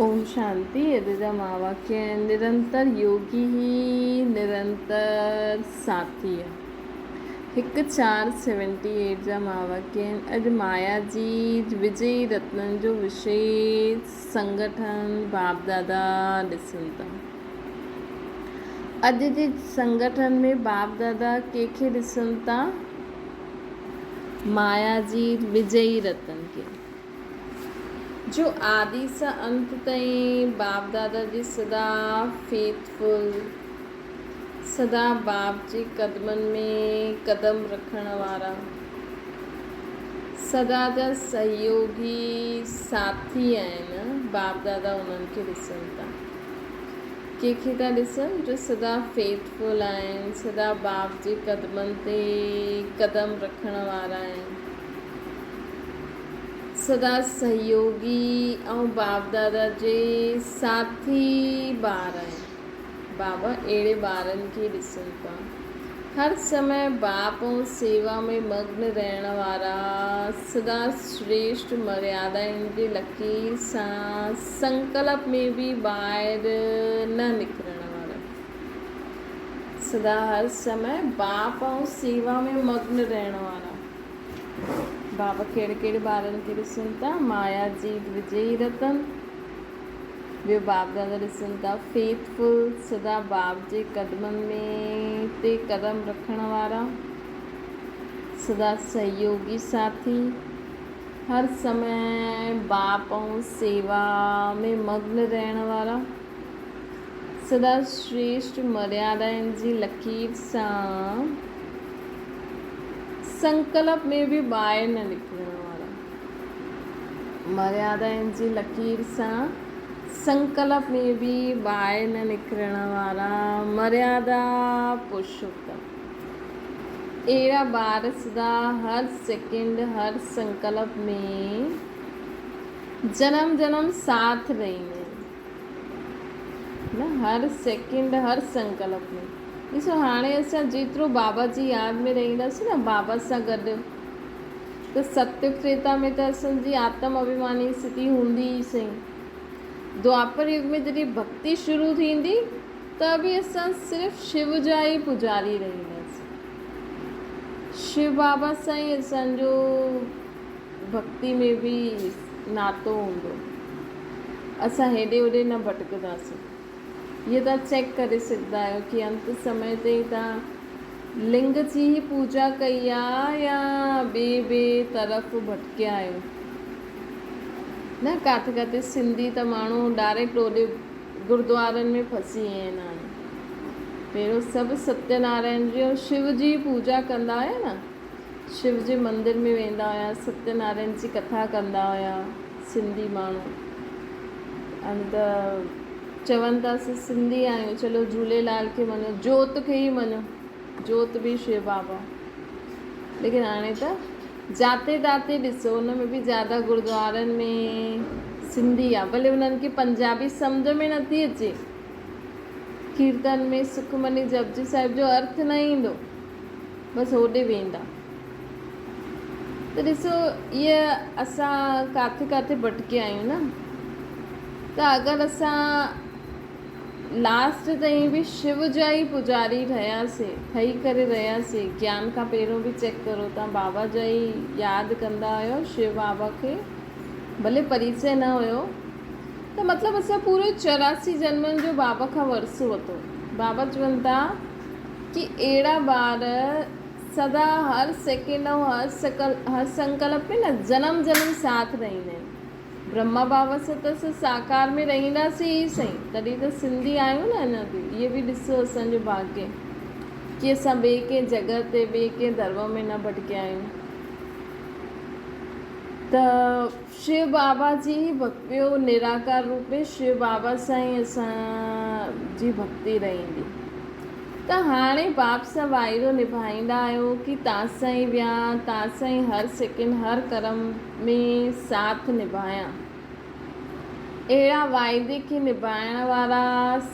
ओम शांति। यदिदा वाक्य निरंतर योगी ही निरंतर साथी है। हिकु 478 जा वाक्य अॼु माया जी विजय रत्ननि जो विशेष संगठन बाप दादा ॾिसनि था। अॼु जे संगठन में बाप दादा कंहिंखे ॾिसनि था? माया जी विजयी रतन के, जो आदि सां अंत ताईं बाप दादा जी सदा फेथफुल, सदा बाप जे कदमनि में कदम रखण वारा, सदा जा सहयोगी साथी आहिनि। बाप दादा उन्हनि खे ॾिसनि था। कंहिंखे था ॾिसनि? जो सदा फेथफुल आहिनि, सदा बाप जे कदमनि ते कदम रखण वारा आहिनि, सदा सहयोगी ऐं बाप दादा जे साथी ॿार आहिनि। बाबा अहिड़े ॿारनि खे ॾिसनि था। हर समय बाप ऐं सेवा में मग्न रहण वारा, सदा श्रेष्ठ मर्यादाउनि जे लकीर सां संकल्प में बि ॿाहिरि न निकिरण वारा, सदा हर समय बाप ऐं सेवा में मग्न रहण वारा। बाबा कहिड़े कहिड़े ॿारनि खे ॾिसनि था? माया जी विजयी रतन, ॿियो बाप दादा ॾिसनि था फेथफुल, सदा बाप जे कदमनि में ते कदम रखण वारा, सदा सहयोगी साथी, हर समय बाप ऐं सेवा में मग्न रहण वारा, सदा श्रेष्ठ मर्यादाउनि जी लकीर सां संकल्प में बि ॿाहिरि न निकिरण वारा। मर्यादाउनि जी लकीर सां संकल्प में बि ॿाहिरि न निकिरण वारा, मर्यादा पुरुषोत्तम। अहिड़ा ॿार सदा हर सेकेंड हर संकल्प में जन्म जन्म साथ रहंदा आहिनि न। हर सेकेंड हर संकल्प में ॾिसो, हाणे असां जेतिरो बाबा जी यादि में रहंदासीं न बाबा सां गॾु, त सत्य त्रेता में त असांजी आत्म अभिमानी स्थिति हूंदी ई सही। द्वापर युग में जॾहिं भक्ति शुरू थींदी त बि असां सिर्फ़ु शिव जा ई पुजारी रहंदासीं। शिव बाबा सां ई असांजो भक्ति में बि नातो हूंदो। असां हेॾे होॾे न भटकंदासीं। इहे तव्हां चेक करे सघंदा आहियो कि अंत समय ते तव्हां लिंग जी ही पूजा कई आहे या ॿिए तरफ़ भटकिया आहियो न। किथे किथे सिंधी त माण्हू डायरेक्ट होॾे गुरुद्वारनि में फसी विया आहिनि। हाणे पहिरियों सभु सत्यनारायण जी ऐं शिव जी पूजा कंदा हुया न। शिव जे मंदर में वेंदा हुया, सत्यनारायण जी कथा कंदा हुया सिंधी माण्हू। त चवनि था असां सिंधी आहियूं, चलो झूलेलाल खे मञो, जोत खे ई मञो, जोत बि शिव बाबा। लेकिन हाणे त जाते ताते ॾिसो, उन में बि ज़्यादा गुरुद्वारनि में सिंधी आहे। भले उन्हनि खे पंजाबी सम्झ में नथी अचे, कीर्तन में सुखमनी जपजी साहिब जो अर्थ न ईंदो, बसि होॾे वेंदा। त ॾिसो, इहे असां किथे किथे भटकिया आहियूं न। त अगरि असां लास्ट ताईं बि शिव जा ई पुजारी ठही करे रहियासीं, ज्ञान खां पहिरियों बि चेक करो तव्हां, बाबा जा ई यादि कंदा हुयो शिव बाबा खे, भले परिचय न हुयो, त मतिलबु असां पूरे 84 जन्मनि जो बाबा खां वरसो वरितो। बाबा चवनि था कि अहिड़ा ॿार सदा हर सेकेंड ऐं हर संकल्प में न जन्म जन्म साथ रहंदा आहिनि। ब्रह्मा बाबा सां त असां साकार में रहंदासीं ई सही, तॾहिं त सिंधी आहियूं न अञा बि। इहे बि ॾिसो असांजो भाग्य कि असां ॿिए कंहिं जॻह ते ॿिए कंहिं धर्म में न भटकिया आहियूं। त शिव बाबा जी ॿियो निराकार रूप में शिव बाबा सां ई असांजी भक्ति रहंदी। त हाणे बाप सां वाइदो निभाईंदा आहियो कि तव्हां सां ई विया, तव्हां सां ई हर सेकेंड हर कर्म में साथ निभायां। अहिड़ा वाइदे खे निभाइण वारा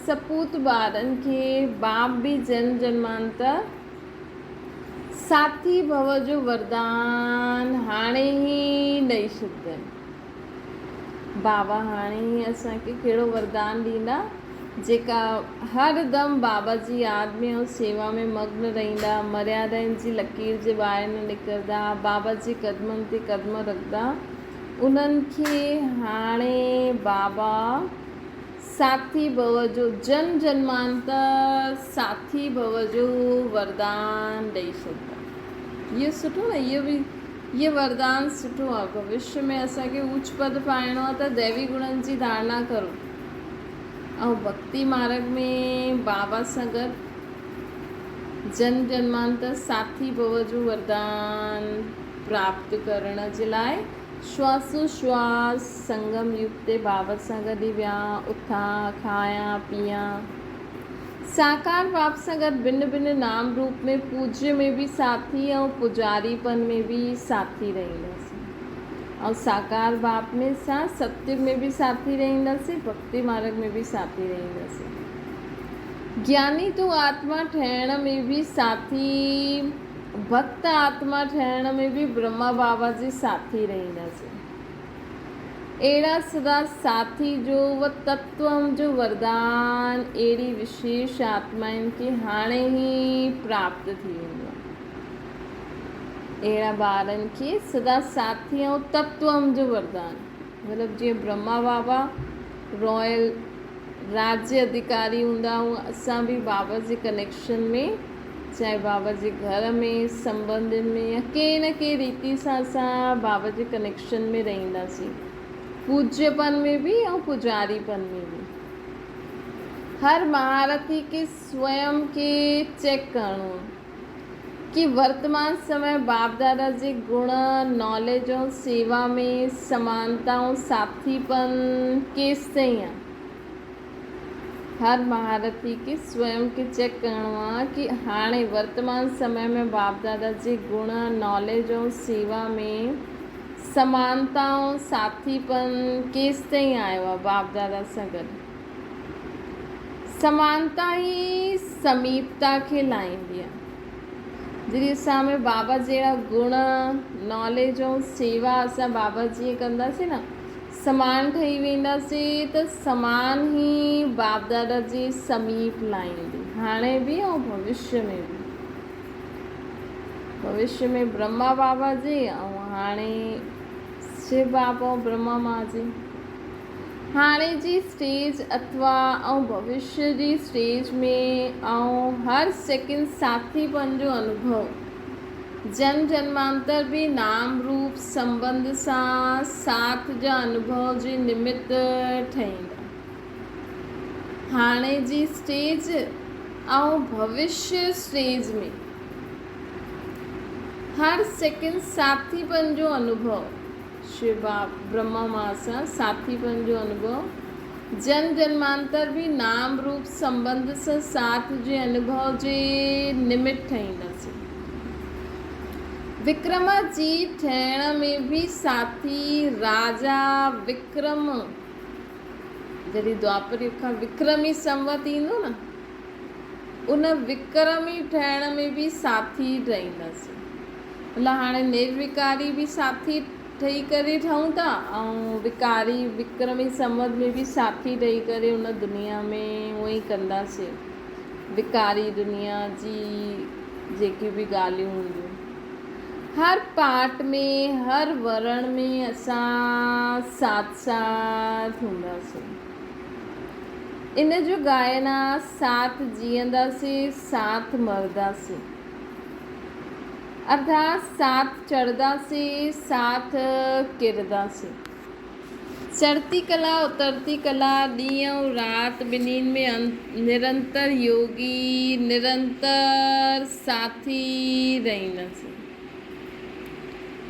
सपूत ॿारनि खे बाप बि जन्म जन्मांतर साथी भव जो वरदान हाणे ई ॾेई छॾंदा आहिनि। बाबा हाणे असांखे कहिड़ो वरदान ॾींदा, जेका हरदम बाबा जी यादि में ऐं सेवा में मग्न रहंदा, मर्यादाउनि जी लकीर जे ॿाहिरि न निकिरंदा, बाबा जे कदमनि ते कदम रखंदा, उन्हनि खे हाणे बाबा साथी भव जो जन जन्मांतर साथी भव जो वरदान ॾेई छॾंदा। इहो सुठो न, इहो वरदान सुठो आहे। भविष्य में असांखे ऊच पद पाइणो आहे त दैवी गुणनि जी धारणा करो ऐं भक्ति मार्ग में बाबा सां गॾु जन जन्मांतर साथी भव जो वरदान प्राप्त करण जे लाइ श्वासोश्वास संगम युग ते बाबा सां गॾु विया, उथां खायां पीआं, साकार बाप सां गॾु भिन्न भिन्न नाम रूप में पूज्य में बि साथी ऐं पुजारीपन में बि साथी रहंदासीं, ऐं साकार बाप में सां सत्य में बि साथी रहंदासीं, भक्ति मार्ग में बि साथी रहंदासीं। ज्ञानी तो आत्मा ठहिण में बि साथी, भक्त आत्मा ठहिण में बि ब्रह्मा बाबा जे साथी रहंदासीं। अहिड़ा सदा साथी जो व तत्वम जो वरदान अहिड़ी विशेष आत्माउनि खे हाणे ई प्राप्त थी वेंदो आहे। अहिड़ा ॿारनि खे सदा साथी ऐं तत्वम जो वरदान, मतिलबु जीअं ब्रह्मा बाबा रॉयल राज्य अधिकारी हूंदा, हूअं असां बि बाबा जे कनेक्शन में, चाहे बाबा जे घर में संबंधनि में या कंहिं न कंहिं रीति सां असां बाबा जे कनेक्शन में रहंदासीं, पूज्यपन में भी और पुजारीपन में भी। हर महारथी के स्वयं के चेक करणो कि वर्तमान समय बाप दादा जे गुण, नॉलेज और सेवा में समानता और साथीपन केस ताईं आहे। हर महारथी के स्वयं के चेक करणो आहे कि हाणे वर्तमान समय में बाप दादा जे गुण, नॉलेज और सेवा में समानता और साथीपन केस ताईं आयो आहे बाप दादा सां गॾु। समानता ही समीपता खे लाहींदी आहे। जॾहिं असां में बाबा जहिड़ा गुण, नॉलेज और सेवा असां बाबा जी कंदासीं न, समान ठही वेंदासीं, त समान ही बाप दादा जे समीप लाहींदी, हाणे बि ऐं भविष्य में बि। भविष्य में ब्रह्मा बाबा जी ऐं हाणे शिव बाबा और ब्रह्मा माँ जी। हाणे जी स्टेज अथवा ऐं भविष्य जी स्टेज में ऐं हर सेकंड साथीपन जो अनुभव जन जन्मांतर भी नाम रूप संबंध सां साथ जा अनुभव जे निमित्त ठहींदा। हाणे जी स्टेज ऐं भविष्य स्टेज में हर सेकंड साथीपन जो अनुभव, शिव ब्रह्मा मां सां साथीपन जो अनुभव जन जन्मांतर भी नाम रूप संबंध सां साथ जे अनुभव जे निमित्त ठहींदासीं। विक्रम जी ठहिण में भी साथी राजा विक्रम, जॾहिं द्वापर युग खां विक्रमी संवत ईंदो न, उन विक्रमी ठहिण में भी साथी रहंदासीं। मतिलबु हाणे निर्विकारी भी साथी ठही करे ठहूं था ऐं विकारी विक्रमी संवत में भी साथी ठही करे उन दुनिया में उहो ई कंदासीं। विकारी दुनिया जी जेकी भी ॻाल्हियूं हूंदियूं, हर पार्ट में, हर वर्ण में असां साथ साथ हूंदासीं। इन जो गायन आहे साथ जीअंदासीं, साथ मरदासीं, अर्थात साथ चढ़दासीं, साथ किरदासीं। चढ़ती कला उतरती कला, ॾींहुं और राति ॿिन्हिनि में निरंतर योगी, निरंतर साथी रहंदासीं।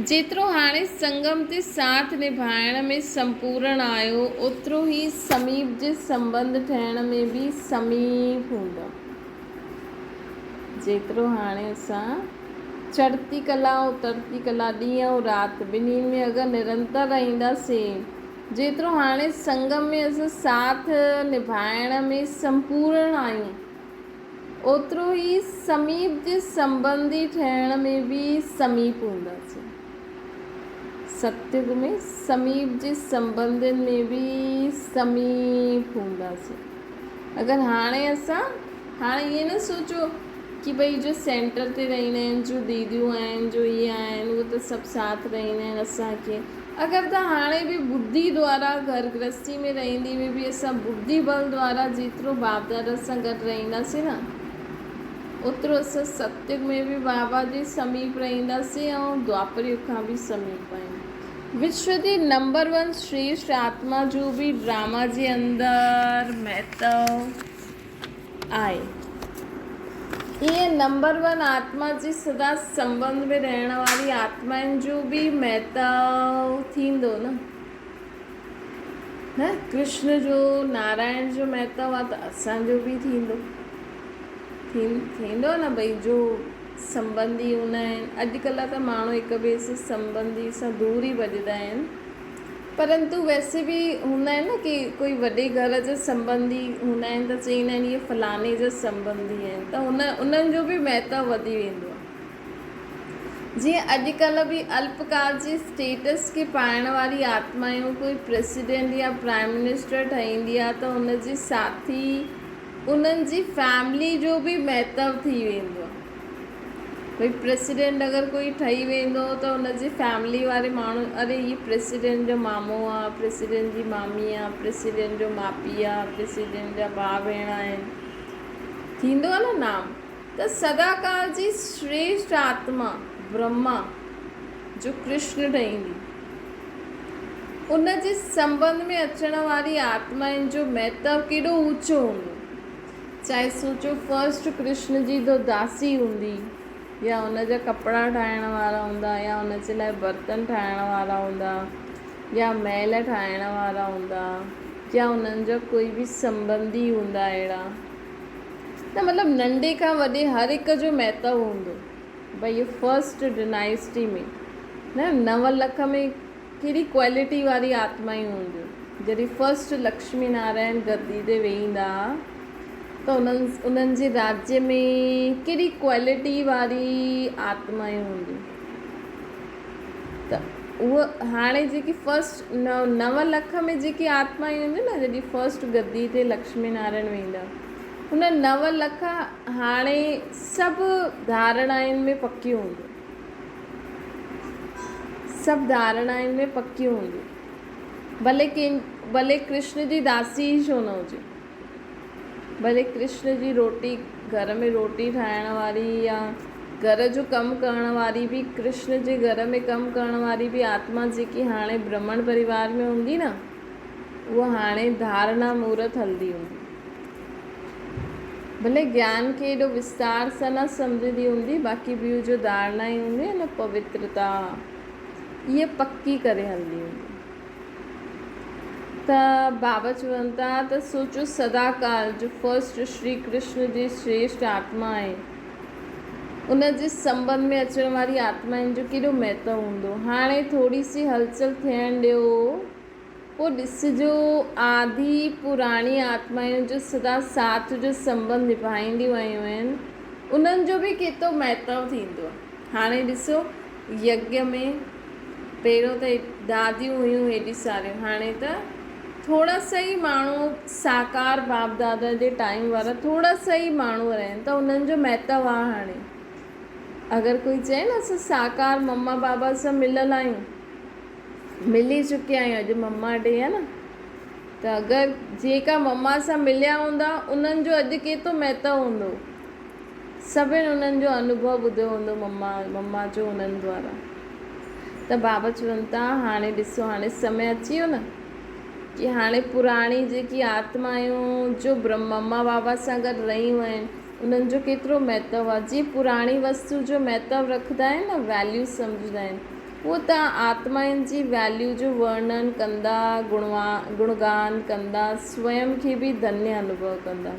जेतिरो हाणे संगम ते साथ निभाइण में संपूर्ण आयो, ओतिरो ई समीप जे संबंध ठहिण में भी समीप हूंदा। जेतिरो हाणे असां चढ़ती कला उतरती कला, ॾींहुं और राति ॿिन्हिनि में अगरि निरंतर रहंदासीं, जेतिरो हाणे संगम में असां साथ निभाइण में संपूर्ण आहियूं, ओतिरो ई समीप जे संबंधी ठहिण में भी समीप हूंदासीं। सतयुग में समीप जे संबंधनि में बि समीप हूंदासीं। अगरि हाणे ईअं न सोचो कि भई जो सेंटर ते रहंदा आहिनि, जो दीदियूं आहिनि, जो इहे आहिनि, उहे त सभु साथ रहंदा आहिनि, असांखे अगरि त हाणे बि बुद्धि द्वारा घर गृहस्थी में रहंदी हुई बि असां बुद्धि बल द्वारा जेतिरो बाप दादा सां गॾु रहंदासीं न, ओतिरो असां सतयुग में बि बाबा जे समीप रहंदासीं ऐं द्वापर युग खां बि समीप आहियूं। विश्व जी नंबर 1 श्रेष्ठ आत्मा जो बि ड्रामा जे अंदरि महत्व आहे। इहे नंबर 1 आत्मा जी सदा संबंध में रहण वारी आत्माउनि जो बि महत्व थींदो न कृष्ण जो, नारायण जो महत्व आहे त असांजो बि थींदो न भई। जो संबंधी हूंदा आहिनि, अॼुकल्ह त माण्हू हिक ॿिए सां संबंधी सां दूर ई भॼंदा आहिनि, परंतु वैसे बि हूंदा आहिनि न कि कोई वॾे घर जा संबंधी हूंदा आहिनि त चईंदा आहिनि इहे फलाणे जा संबंधी आहिनि, त उन्हनि जो बि महत्व वधी वेंदो आहे। जीअं अॼुकल्ह बि अल्पकाल जे स्टेटस खे पाइण वारी आत्मायूं कोई प्रेसिडेंट या प्राइम मिनिस्टर ठहींदी आहे त उनजी साथी, उन्हनि जी फैमिली जो बि महत्व थी वेंदो आहे। भई प्रेसिडेंट अगरि कोई ठही वेंदो त उनजी फैमिली वारे माण्हू, अरे हीअ प्रेसिडेंट जो मामो आहे, प्रेसिडेंट जी मामी आहे, प्रेसिडेंट जो माउ पीउ आहे, प्रेसिडेंट जा भाउ भेण आहिनि, थींदो आहे न नाम। त सदाकाल जी श्रेष्ठ आत्मा ब्रह्मा जो कृष्ण ठहींदी, उन जे संबंध में अचण वारी आत्माउनि जो महत्व केॾो ऊचो हूंदो। चाहे सोचो फर्स्ट कृष्ण जी तो दासी हूंदी, या उन जा कपिड़ा ठाहिण वारा हूंदा, या उन जे लाइ बर्तन ठाहिण वारा हूंदा, या महल ठाहिण वारा हूंदा, या उन्हनि जा कोई बि संबंधी हूंदा अहिड़ा, त मतिलबु नंढे खां वॾे हर हिक जो महत्व हूंदो। भई इहो फर्स्ट डायनेस्टी में 9 लख में कहिड़ी क्वालिटी वारी आत्मायूं हूंदियूं। जॾहिं फर्स्ट लक्ष्मी नारायण गद्दी ते वेहींदा त उन्हनि जे राज्य में कहिड़ी क्वालिटी वारी आत्मायूं हूंदियूं। त उहा हाणे जेकी फर्स्ट 9 लख में जेकी आत्मायूं हूंदियूं न, जॾहिं फर्स्ट गद्दी ते लक्ष्मी नारायण वेहींदा, उन 9 लख हाणे सभु धारणाउनि में पकियूं हूंदियूं, सभु धारणाउनि में पकियूं हूंदियूं। भले कृष्ण जी दासी ई छो न हुजे, भले कृष्ण जी रोटी, घर में रोटी ठाहिण वारी या घर जो कमु करण वारी बि, कृष्ण जे घर में कमु करण वारी बि आत्मा जेकी हाणे ब्राह्मण परिवार में हूंदी न, उहा हाणे धारणा मुहूर्त हलंदी हूंदी। भले ज्ञान खे एॾो विस्तार सां न सम्झंदी हूंदी, बाक़ी ॿियूं जो धारणाएं हूंदियूं न, पवित्रता, इहे पकी करे हलंदी हूंदी। त बाबा चवनि था त सोचो सदाकाल जो फर्स्ट श्री कृष्ण जी श्रेष्ठ आत्मा आहे, उन जे संबंध में अचण वारी आत्माउनि जो केॾो महत्व हूंदो। हाणे थोरी सी हलचल थियणु ॾियो, पोइ ॾिसिजो आदि पुराणी आत्माउनि जो सदा साथ जो संबंध निभाईंदियूं आयूं आहिनि, उन्हनि जो बि केतिरो महत्व थींदो आहे। हाणे ॾिसो यज्ञ में पहिरियों त दादियूं हुयूं हेॾी सारियूं, हाणे त थोरा सा ई माण्हू साकार बाप दादा जे टाइम वारा थोरा सा ई माण्हू आहिनि, त उन्हनि जो महत्व आहे। हाणे अगरि कोई चए न असां साकार मम्मा बाबा सां मिलियल आहियूं, मिली चुकिया आहियूं, अॼु मम्मा डे आहे न, त अगरि जेका मम्मा सां मिलिया हूंदा उन्हनि जो अॼु केतिरो महत्व हूंदो, सभिनि उन्हनि जो अनुभव ॿुधियो हूंदो मम्मा जो उन्हनि द्वारा। त बाबा चवनि था हाणे ॾिसो, हाणे समय अची वियो न कि हाणे पुराणी जेकी आत्मायूं जो मम्मा बाबा सां गॾु रहियूं आहिनि, उन्हनि जो केतिरो महत्व आहे। जीअं पुराणी वस्तु जो महत्व रखंदा आहिनि न, वैल्यू सम्झंदा आहिनि, उहो तव्हां आत्माउनि जी वैल्यू जो वर्णन कंदा, गुणगान कंदा, स्वयं खे बि धन्य अनुभव कंदा।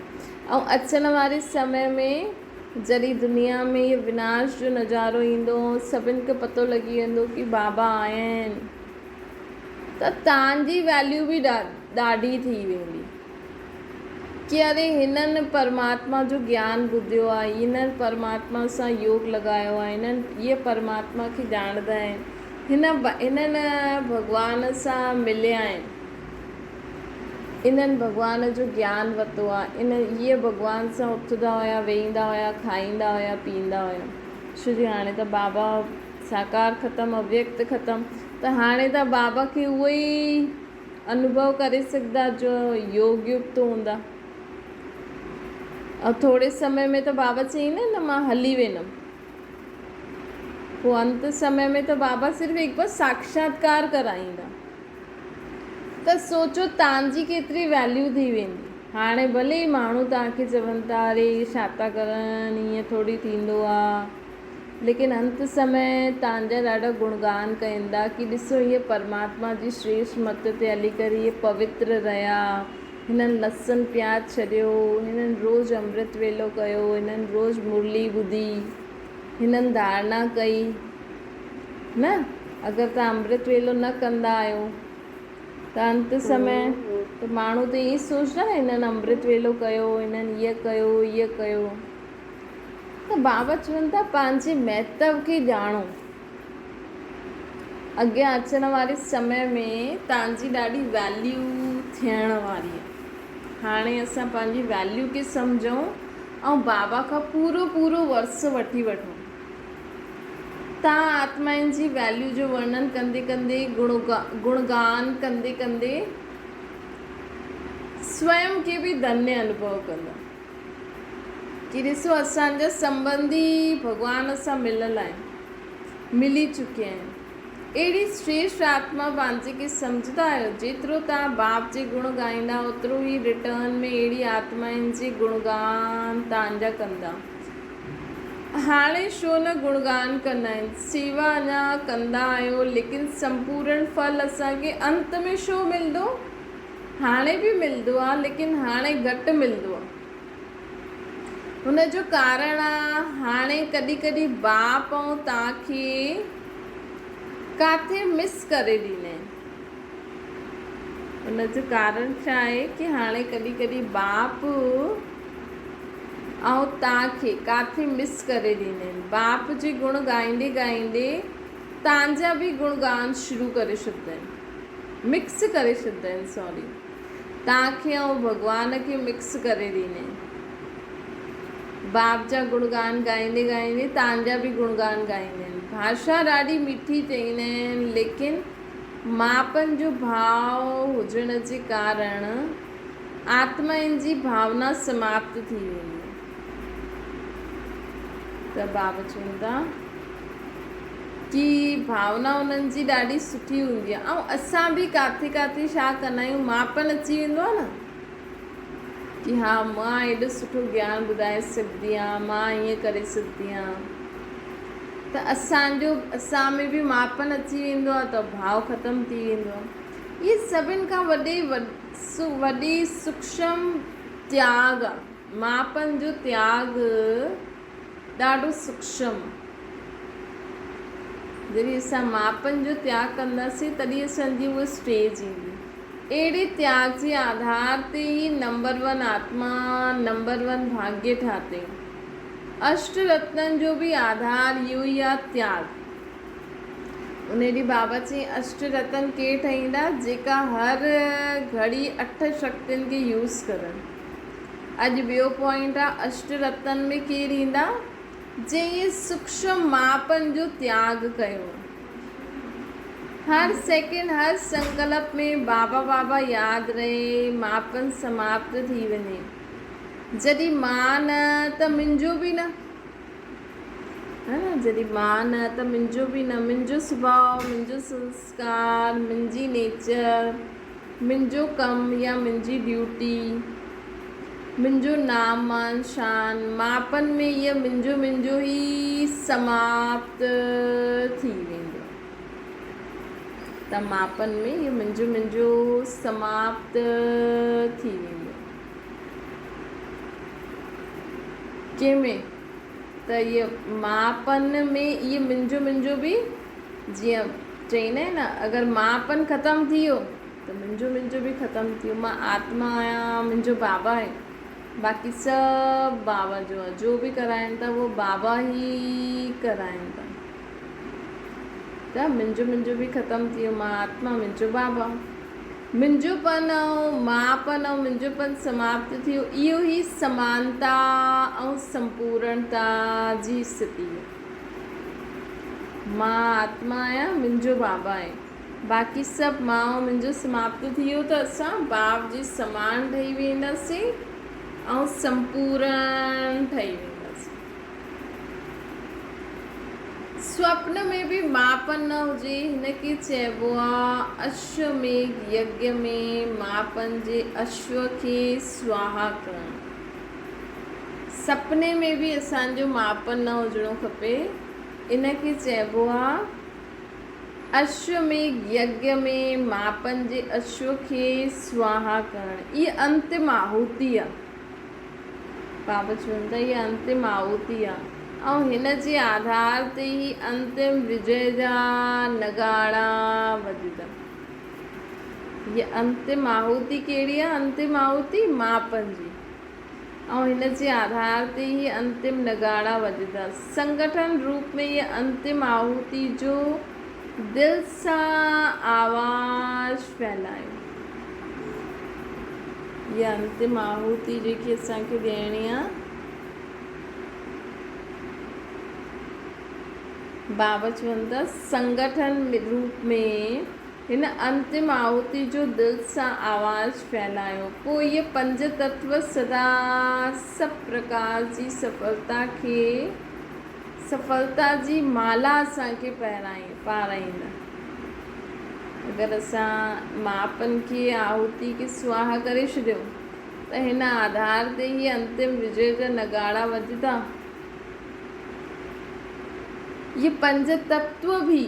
ऐं अचण वारे समय में जॾहिं दुनिया में इहो विनाश जो नज़ारो ईंदो, सभिनि खे पतो लॻी वेंदो कि बाबा आया आहिनि, त तव्हांजी वैल्यू बि ॾाढी थी वेंदी कि अरे हिननि परमात्मा जो ज्ञान ॿुधियो आहे, हिननि परमात्मा सां योग लॻायो आहे, हिननि इहे परमात्मा खे ॼाणंदा आहिनि, इन्हनि भॻवान सां मिलिया आहिनि, इन्हनि भॻवान जो ज्ञान वरितो आहे। इहे भॻवान सां उथंदा हुया, वेहींदा हुया, खाईंदा हुया, पीअंदा हुया। छो जी हाणे त बाबा साकार ख़तमु, अव्यक्त ख़तमु, त हाणे त बाबा खे उहो ई अनुभव करे सघंदा जो योग युक्त हूंदा। और थोरे समय में त बाबा चईं न मां हली वेंदमि, पोइ अंत समय में त बाबा सिर्फ़ु हिकु बार साक्षात्कार कराईंदा। त सोचो तव्हांजी केतिरी वैल्यू थी वेंदी। हाणे भले ई माण्हू तव्हांखे चवनि था अरे छा था करनि, ईअं थोरी थींदो आहे, लेकिन अंत समय तव्हांजा ॾाढा गुणगान कईंदा कि ॾिसो हीअ परमात्मा जी श्रेष्ठ मत ते हली करे इहे पवित्र रहिया, हिननि लसन प्याज छॾियो, हिननि रोज़ु अमृत वेलो कयो, हिननि रोज़ु मुरली ॿुधी, हिननि धारणा कई न। अगरि तव्हां अमृत वेलो न कंदा आहियो त अंत समय त माण्हू त ईअं सोचंदा न हिननि अमृत वेलो कयो, हिननि ईअं कयो, ईअं कयो। त बाबा चवनि था पंहिंजे महत्व खे ॼाणो। अॻियां अचण वारे समय में तव्हांजी ॾाढी वैल्यू थियण वारी आहे। हाणे असां पंहिंजी वैल्यू खे सम्झूं ऐं बाबा खां पूरो पूरो वर्स वठी वठूं। तव्हां आत्माउनि जी वैल्यू जो वर्णन कंदे कंदे, गुणगान कंदे कंदे स्वयं खे बि धन्य अनुभव कंदा कि ॾिसो असांजा संबंधी भॻवान सां मिलियल आहिनि, मिली चुकिया आहिनि। अहिड़ी श्रेष्ठ आत्मा पंहिंजे खे सम्झंदा आहियो। जेतिरो तव्हां बाप जे गुण ॻाईंदा ओतिरो ई रिटर्न में अहिड़ी आत्माउनि जे गुणगान तव्हांजा कंदा। हाणे छो न गुणगान कंदा आहिनि, सेवा अञा कंदा आहियो, लेकिन संपूर्ण फल असांखे अंत में छो मिलंदो? हाणे बि मिलंदो आहे, लेकिन हाणे घटि मिलंदो आहे। हुन जो कारण आहे हाणे कॾहिं कॾहिं बाप ऐं तव्हांखे किथे मिस करे ॾींदा आहिनि। हुन जो कारण छा आहे कि हाणे कॾहिं कॾहिं बाप ऐं तव्हांखे किथे मिस करे ॾींदा आहिनि। बाप जे गुण ॻाईंदे ॻाईंदे तव्हांजा बि गुणगान शुरू करे छॾींदा आहिनि, मिक्स करे छॾींदा आहिनि, सॉरी, तव्हांखे ऐं भॻवान खे मिक्स करे ॾींदा आहिनि। बाप जा गुणगान ॻाईंदे ॻाईंदे तव्हांजा बि गुणगान ॻाईंदा आहिनि। भाषा ॾाढी मिठी चईंदा आहिनि, लेकिन मापन जो भाव हुजण जे कारण आत्माउनि जी भावना समाप्त थी वेंदी आहे। त बाबा चवनि था कि भावना उन्हनि जी ॾाढी सुठी हूंदी आहे। ऐं असां बि किथे किथे छा कंदा आहियूं, मापन अची वेंदो आहे न कि हा मां एॾो सुठो ज्ञान ॿुधाए सघंदी आहियां, मां ईअं करे सघंदी आहियां, त असां में बि मापन अची वेंदो आहे त भाव ख़तमु थी वेंदो आहे। इहे सभिनि खां वॾी सूक्ष्म त्याग आहे। मापन जो त्याग ॾाढो सूक्ष्म। जॾहिं असां मापन जो त्याग कंदासीं तॾहिं असांजी उहा स्टेज ईंदी। अहिड़े त्याग जे आधार ते ई नंबर 1 आत्मा, नंबर 1 भाग्य ठाते। अष्ट रत्ननि जो बि आधार इहो ई आहे, त्याग। उन ॾींहुं बाबा चई अष्ट रत्न के ठाहींदा? जेका हर घड़ी 8 शक्तियुनि खे यूज़ करनि। अॼु ॿियो पॉइंट आहे, अष्ट रत्ननि में केरु ईंदा? जंहिं सूक्ष्म मापन जो त्याग कयो। हर सेकेंड, हर संकल्प में बाबा बाबा यादि रहे, मापन समाप्त थी वञे। जॾहिं मां न त मुंहिंजो बि न, है न, जॾहिं मां न त मुंहिंजो बि न, मुंहिंजो सुभाउ, मुंहिंजो संस्कार, मुंहिंजी नेचर, मुंहिंजो कमु या मुंहिंजी ड्यूटी, मुंहिंजो नाम मान शान, मापन में इहो मुंहिंजो ई समाप्त थी वेंदो। त मापन में इहो मुंहिंजो समाप्त थी वेंदो। कंहिंमें? त इहो मापन में इहो मुंहिंजो बि, जीअं चईंदा आहिनि न, अगरि मापन ख़तमु थी वियो त मुंहिंजो बि ख़तमु थी वियो। मां आत्मा आहियां, मुंहिंजो बाबा आहे, बाक़ी सभु बाबा जो आहे। जो बि कराइनि था उहो बाबा ई कराइनि था। त मुंहिंजो बि ख़तमु थी वियो, मां आत्मा, मुंहिंजो बाबा। मुंहिंजोपन ऐं मांपन ऐं मुंहिंजोपन समाप्त थी वियो। इहो ई समानता ऐं संपूर्णता जी स्थिति आहे। मां आत्मा आहियां, मुंहिंजो बाबा आहे, बाक़ी सभु मां ऐं मुंहिंजो समाप्त थी वियो त असां बाप जी समान ठही वेंदासीं ऐं संपूर्ण ठही वेंदासीं। स्वप्न में बि मापन न हुजे, हिनखे चइबो आहे अश्वमेध यज्ञ में मापन जे अश्व खे स्वाहा करणु। सपने में बि असांजो मापन न हुजणो खपे, इनखे चइबो आहे अश्वमेध यज्ञ में मापन जे अश्व खे स्वाहा करणु। इहा अंतिम आहुति आहे। बाबा चवनि था इहा अंतिम आहुति आहे ऐं हिन जे आधार ते ई अंतिम विजय जा नगाड़ा वॼंदा। हीअ अंतिम आहुति कहिड़ी आहे? अंतिम आहुति मापन जी, ऐं हिन जे आधार ते ही अंतिम नगाड़ा वॼंदा। संगठन रूप में ये अंतिम आहुति जो दिल सां आवाज़ फैलायो। ये अंतिम आहुति जेकी असांखे ॾियणी आहे, बाबा चवनि था संगठन रूप में हिन अंतिम आहुति जो दिल सां आवाज़ फैलायो। पोइ इहे 5 तत्व सदा सभु प्रकार जी सफलता जी माला असांखे पाराईंदा। अगरि असां मापन खे आहुति खे स्वाहा करे छॾियो त हिन आधार ते ई अंतिम विजय जा नगाड़ा वॼंदा। ये 5 तत्व भी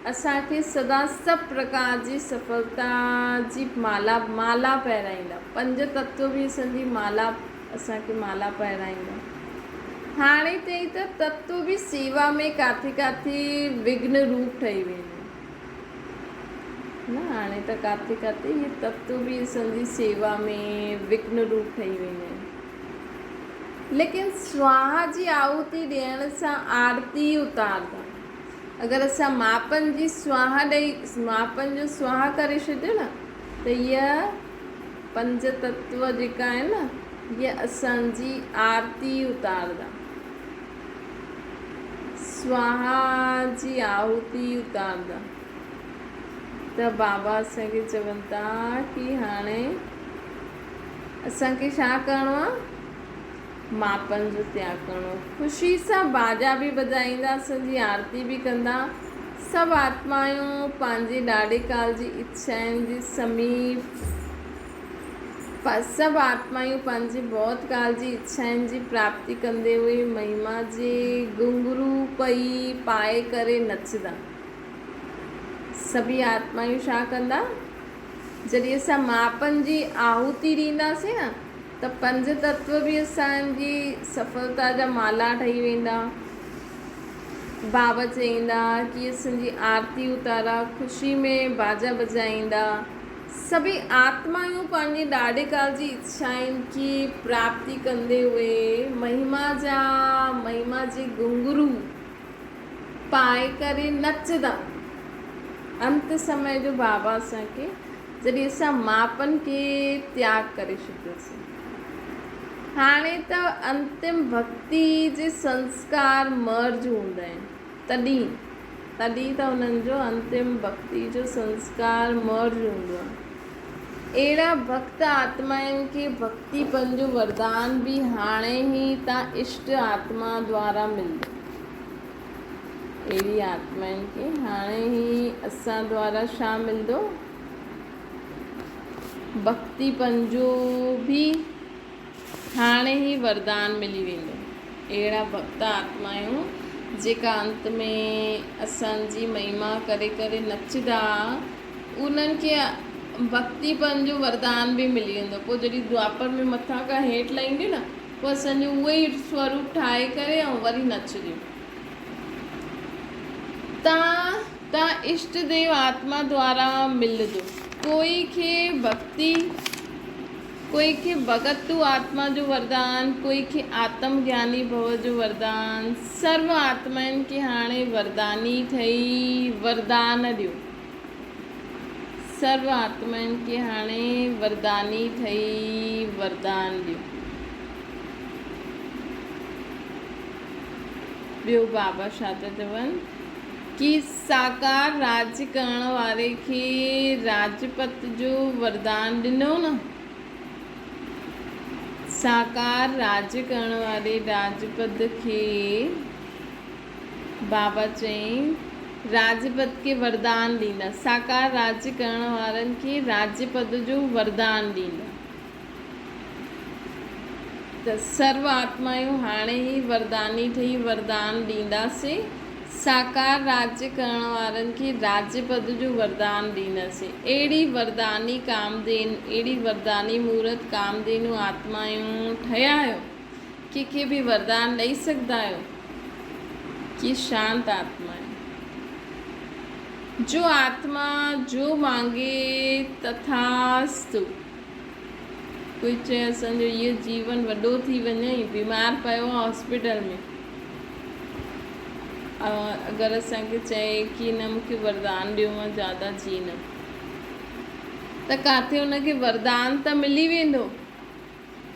असांखे सदा सभु प्रकार जी सफलता जी माला पाराईंदा। 5 तत्व भी असांजी असांखे माला पाराईंदा। हाणे ताईं त तत्व भी सेवा में काथे काथे विघ्न रूप ठही वेंदा न। हाणे त काथे काथे ये तत्व भी असांजी सेवा में विघ्न रूप ठही वेंदा आहिनि। लेकिन स्वाहा जी आहुति ॾियण सां आरती उतारदा। अगरि असां मापन जी स्वाहा मापन जो स्वाहा करे छॾियो न त इहा 5 तत्व जेका आहिनि न, इहा असांजी आरती उतारदा। स्वाहा जी आहुति उतारदा। त बाबा असांखे चवनि था कि हाणे असांखे छा करिणो आहे? मापन जो त्याग करिणो। ख़ुशी सां बाजा बि वॼाईंदा, असांजी आरती बि कंदा। सभु आत्मायूं पंहिंजे ॾाढे काल जी इच्छाउनि जे समीप सभु आत्मायूं पंहिंजे बहुत काल जी इच्छाउनि जी प्राप्ति कंदे हुए महिमा जे घुंघरू पई पाए करे नचंदा। सभी आत्मायूं छा कंदा? जॾहिं असां मापन जी आहुति ॾींदासीं न त 5 तत्व भी असांजी सफलता जा माला ठही वेंदा। बाबा चईंदा कि असांजी आरती उतारा, ख़ुशी में बाजा बजाईंदा। सभी आत्मायूं पंहिंजे ॾाढे काल जी इच्छाउनि की प्राप्ति कंदे हुए महिमा जे घुंघरू पाए करे नचदा। अंत समय जो बाबा असांखे जॾहिं असां मापन खे त्याग करे छॾियोसीं, हाणे त अंतिम भक्ति जे संस्कार मर्ज हूंदा आहिनि। तॾहिं त उन्हनि जो अंतिम भक्ति जो संस्कार मर्ज हूंदो आहे। अहिड़ा भक्त आत्माउनि खे भक्तिपन जो वरदान भी हाणे ई तव्हां इष्ट आत्मा द्वारा मिलंदो। अहिड़ी आत्माउनि खे हाणे ई असां द्वारा छा मिलंदो? भक्तिपन जो भी हाणे ई वरदान मिली वेंदो। अहिड़ा भक्त आत्मायूं जेका अंत में असांजी महिमा करे करे नचदा, उन्हनि खे भक्तिपन जो वरदान भी मिली वेंदो। पोइ जॾहिं द्वापर में मथां खां हेठि लहींदी न, पोइ असांजो उहो ई स्वरूप ठाहे करे ऐं वरी नचदियूं। तव्हां इष्ट देव आत्मा द्वारा मिलंदो। कोई खे भक्ति कोई खे भगत तू आत्मा जो वरदान, कोई खे आत्म ज्ञानी भव जो वरदान। सर्व आत्माउनि खे हाणे वरदानी ठही वरदान ॾियो। सर्व आत्माउनि खे हाणे वरदानी ठही वरदान ॾियो। ॿियो बाबा छा था चवनि कि साकार राज्य करण वारे खे राजपत जो वरदान ॾिनो न। साकार राज्य करण वारे राजपद खे बाबा चई राजपद के वरदान ॾींदा। साकार राज्य करण वारनि खे राज्यपद जो वरदान ॾींदा। त सर्व आत्मायूं हाणे ई वरदानी ठही वरदान ॾींदासीं। साकार राज्य करण वारनि खे राज्यपद जो वरदान ॾींदासीं। अहिड़ी वरदानी कामधेन, अहिड़ी वरदानी मूर्त कामधेनु आत्मायूं ठहिया आहियो। कंहिंखे बि वरदान ॾेई सघंदा आहियो कि शांत आत्मा है। जो आत्मा जो मांगे तथास्तु। कोई चए असांजो इहो जीवन वॾो थी वञे, बीमार पियो आहे हॉस्पिटल में, अगरि असांखे चए कि न मूंखे वरदान ॾियो मां ज़्यादा जी न, त किथे हुनखे वरदान त मिली वेंदो,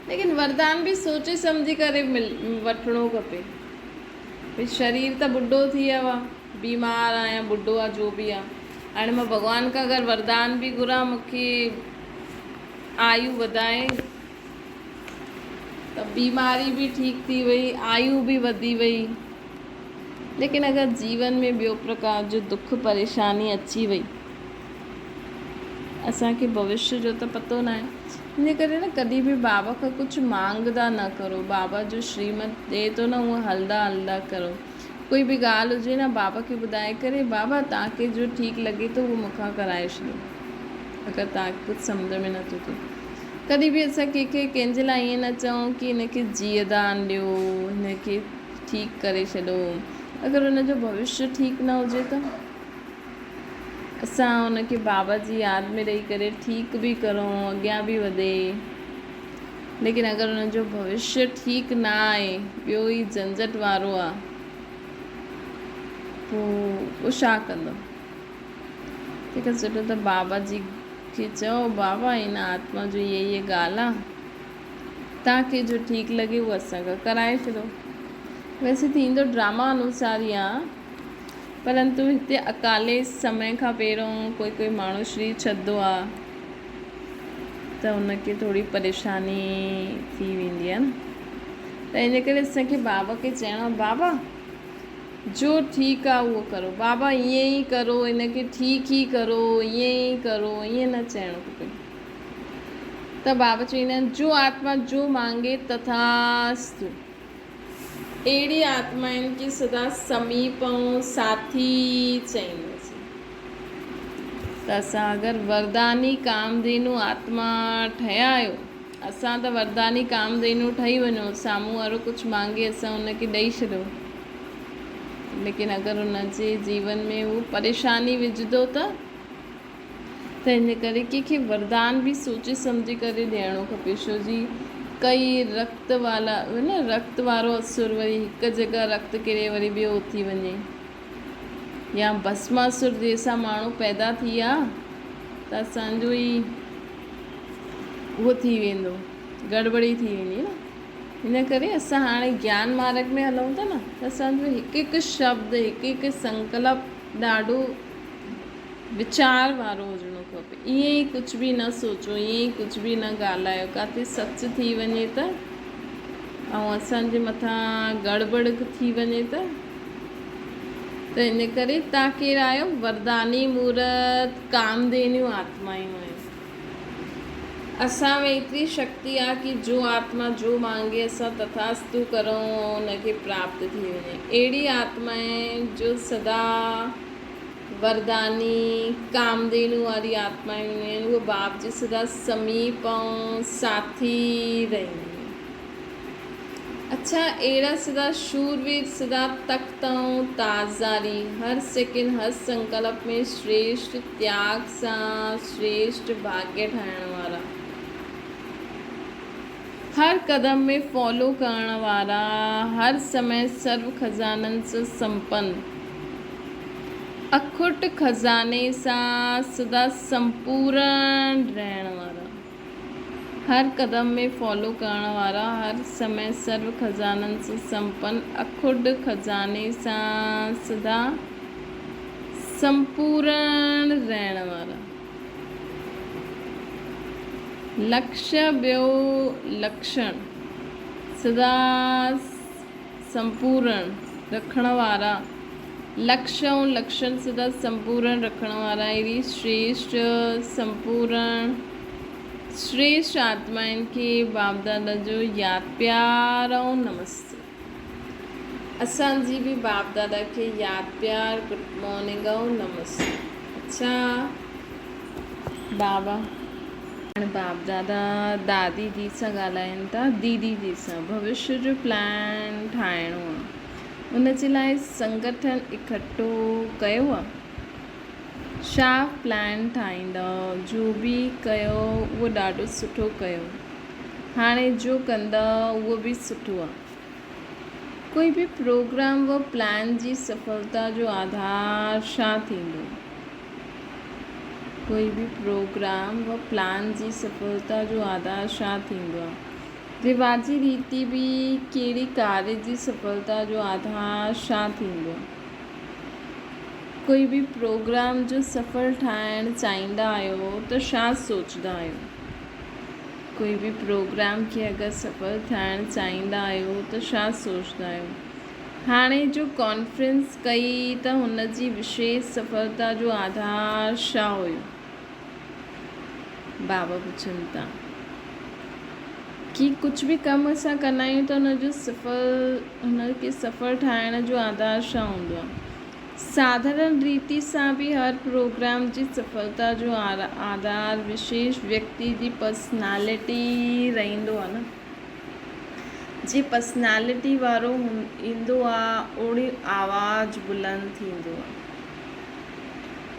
लेकिन वरदान बि सोचे सम्झी करे वठिणो खपे। भई शरीर त ॿुढो थी वियो आहे, बीमार आहे या ॿुढो आहे, जो बि आहे। हाणे मां भॻवान खां अगरि वरदान बि घुरां मूंखे आयु वधाए, त बीमारी बि ठीकु थी वई, आयु बि वधी वई। लेकिन अगरि जीवन में ॿियो प्रकार जो दुख परेशानी अची वई, असांखे भविष्य जो त पतो न आहे। इन करे न कॾहिं बि बाबा खां कुझु मांगदा न करो। बाबा जो श्रीमत ॾे थो न, उहो हलंदा हलंदा करो। कोई बि ॻाल्हि हुजे न, बाबा खे ॿुधाए करे, बाबा तव्हांखे जो ठीकु लॻे थो उहो मूंखां कराए छॾियो, अगरि तव्हांखे कुझु सम्झ में नथो अचे। कॾहिं बि असां कंहिंखे कंहिंजे लाइ ईअं न चऊं कि हिनखे जीअदान ॾियो, हिनखे ठीकु करे छॾो। अगरि हुनजो भविष्य ठीकु न हुजे त असां हुनखे बाबा जी यादि में रही करे ठीकु बि करूं, अॻियां बि वधे। लेकिन अगरि हुनजो भविष्य ठीकु न आहे, ॿियो ई झंझट वारो आहे, पोइ छा कंदो? तंहिंखां सुठो त बाबा जी खे चओ, बाबा हिन आत्मा जो इहा ॻाल्हि आहे, तव्हांखे जो ठीकु लॻे उहो असांखां कराए छॾो। वैसे थींदो ड्रामा अनुसार ई आहे, परंतु हिते अकाले समय खां पहिरियों कोई माण्हू शरीर छॾंदो आहे त हुनखे थोरी परेशानी थी वेंदी आहे न। त इन करे असांखे बाबा खे चइणो आहे, बाबा जो ठीकु आहे उहो करो, बाबा ईअं ई करो, इनखे ठीकु ई करो, ईअं ई करो, ईअं न चइणो खपे। त बाबा चवंदा आहिनि जो आत्मा जो मांगे तथास्तु। अहिड़ी आत्माउनि खे सदा समीप ऐं साथी चईंदासीं। त असां अगरि वरदानी कामधेनु आत्मा ठहिया आहियो, असां त वरदानी कामधेनु ठही वञो, साम्हूं वारो कुझु मांगे असां हुनखे ॾेई छॾियो। लेकिन अगरि हुनजे जीवन में हू परेशानी विझंदो त इन करे कंहिंखे वरदान बि सोचे सम्झी करे ॾियणो खपे। छो जी कई रक्त वारो असुर वरी हिकु जॻह रक्त किरे वरी ॿियो थी वञे, या भस्मासुर जंहिंसां माण्हू पैदा थी विया त असांजो ई उहो थी वेंदो, गड़बड़ी थी वेंदी न। इन करे असां हाणे ज्ञान मार्ग में हलूं था न, त असांजो हिकु हिकु शब्द, हिकु हिकु संकल्प ॾाढो वीचार वारो हुजिणो खपे। ईअं ई कुझु बि न सोचो, ईअं ई कुझु बि न ॻाल्हायो, किथे सच थी वञे त ऐं असांजे मथां गड़बड़ थी वञे त इन करे तव्हां केरु आहियो? वरदानी मूर्त कामधेनु आत्मायूं आहियो। असां में एतिरी शक्ति आहे कि जो आत्मा जो मांगे असां तथास्तु करूं ऐं उनखे प्राप्त थी वञे। अहिड़ी आत्माएं जो सदा वरदानी कामधेनु वारी आत्मायूं आहिनि, उहे बाप जे सदा समीप ऐं साथी रहंदी। अच्छा, अहिड़ा सदा शूरवीर, सदा तख़्त ऐं ताज़ारी, हर सेकेंड हर संकल्प में श्रेष्ठ त्याग सां श्रेष्ठ भाग्य ठाहिण वारा। हर कदम में फॉलो करण वारा, हर समय सर्व खजाननि सां संपन्न, अखुट खजाने सां सदा संपूर्ण रहण वारा। हर कदम में फॉलो करण वारा, हर समय सर्व खजाननि सां संपन्न, अखुट खजाने सां सदा संपूर्ण रहण वारा। लक्ष्य ॿियो लक्षण, सदा संपूर्ण रखण वारा। लक्ष्य ऐं लक्षण सदा संपूर्ण रखण वारा। अहिड़ी श्रेष्ठ संपूर्ण श्रेष्ठ आत्माउनि खे बाप दादा जो यादि प्यार ऐं नमस्ते। असांजी बि बाप दादा खे यादि प्यार, गुड मॉर्निंग ऐं नमस्ते। अच्छा बाबा, बाप दादा दादी जी सां ॻाल्हाइनि था, दीदी जी सां। भविष्य जो प्लान ठाहिणो आहे, उन जे लाइ संगठन इकठो कयो आहे। छा प्लान ठाहींदा, जो बि कयो उहो ॾाढो सुठो कयो। हाणे जो कंदा उहो बि सुठो आहे। कोई बि प्रोग्राम व प्लान जी सफलता जो आधार छा थींदो? कोई बि प्रोग्राम व प्लान जी सफलता जो आधार छा थींदो आहे? रिवाजी रीति बि कहिड़ी कार्य जी सफलता जो आधार छा थींदो आहे? कोई बि प्रोग्राम जो सफल ठाहिणु चाहींदा आहियो त छा सोचंदा आहियो? कोई बि प्रोग्राम खे अगरि सफल ठाहिणु चाहींदा आहियो त छा सोचंदा आहियो? हाणे जो कॉन्फ्रेंस कई त हुन जी विशेष सफलता जो आधार छा हुयो? बाबा पुछनि था कि कुझु बि कमु असां कंदा आहियूं त हुनखे सफल ठाहिण जो आधार छा हूंदो आहे? साधारण रीति सां बि हर प्रोग्राम जी सफलता जो आधार विशेष व्यक्ति जी पर्सनैलिटी रहंदो आहे न। जी पर्सनैलिटी वारो ईंदो आहे, ओड़ी आवाज़ बुलंद थींदो आहे।